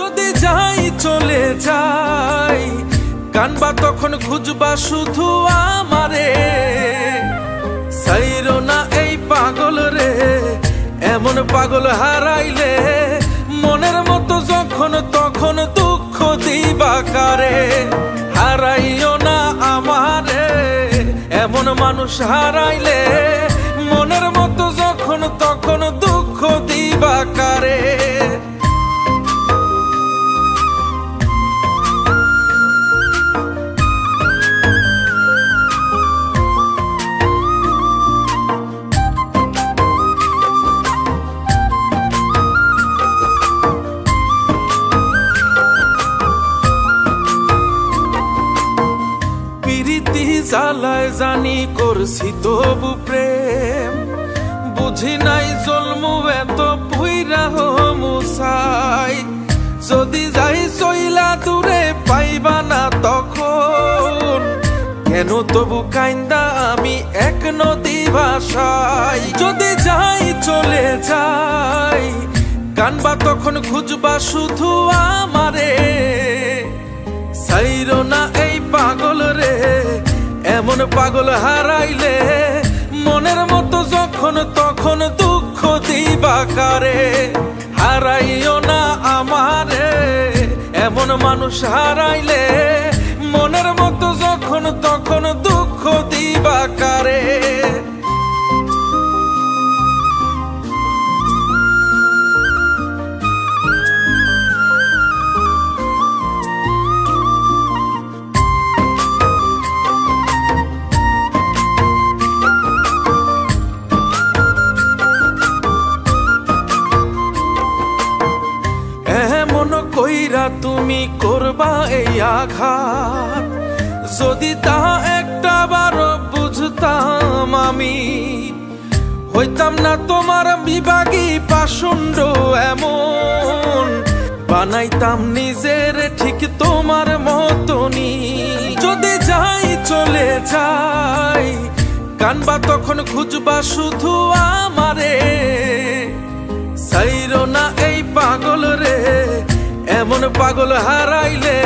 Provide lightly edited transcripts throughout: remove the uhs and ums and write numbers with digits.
যদি যাই চলে যাই, কানবা তখন খুঁজবা শুধু আমারে। সাইরো না এই পাগল রে, এমন পাগল হারাইলে মনের মতো যখন তখন দুঃখ দিবা কারে। হারাইও না আমারে, এমন মানুষ হারাইলে মনের মতো যখন তখন দুঃখ দিবা কারে। প্রীতি জ্বালায় জানি করছি তবু প্রেম, বুঝি নাই জন্মু এত পুইরা মুসাই। যদি যাই চইলা দূরে পাইবা না তখন, কেন তবু কাইন্দা আমি এক নদী ভাষাই। যদি যাই চলে যাই, কানবা তখন খুঁজবা শুধু আমারে। সাইরো না এই পাগল রে, এমন পাগল হারাইলে মনের মতো যখন তখন দুঃখ দিবা কারে। হারাইও না আমারে, এমন মানুষ হারাইলে মনের মতো যখন তখন দুঃখ দিবা কারে। কইরা তুমি করবা এই আঘাত, যদি তা একটা বার বুঝতাম আমি, হইতাম না তোমার বিভাগী পাষণ্ড এমন। বানাইতাম নিজের ঠিক তোমার মতনই। যদি যাই চলে যাই, কানবা তখন খুঁজবা শুধু আমারে। সাইরো না এই পাগল রে, এমন পাগল হারাইলে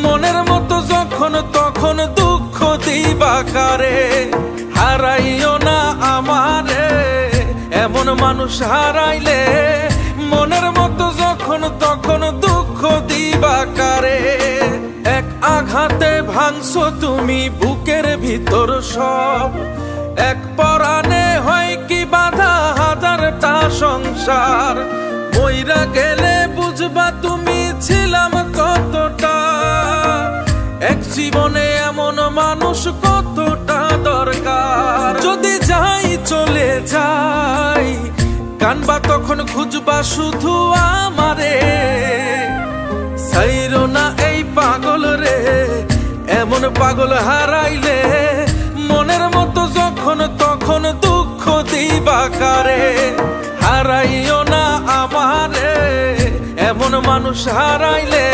মনের মতো যখন তখন দুঃখ দিবা কারে। হারাইও না আমারে, এমন মানুষ হারাইলে মনের মতো যখন তখন দুঃখ দিবা কারে। এক আঘাতে ভাঙছো তুমি বুকের ভিতর সব, এক পরাণে হয় কি বাধা হাজারটা সংসার। মইরা গেলে বুঝবা তুমি ছিলাম কতটা, এক জীবনে এমন মানুষ কতটা দরকার। যদি যাই চলে যাই, কানবা তখন খুঁজবা শুধু আমারে। সাইরো না এই পাগল রে, এমন পাগল হারাইলে মনের মতো যখন তখন দুঃখ দিবা কারে। হারাইও না আমারে, এমন মানুষ হারাইলে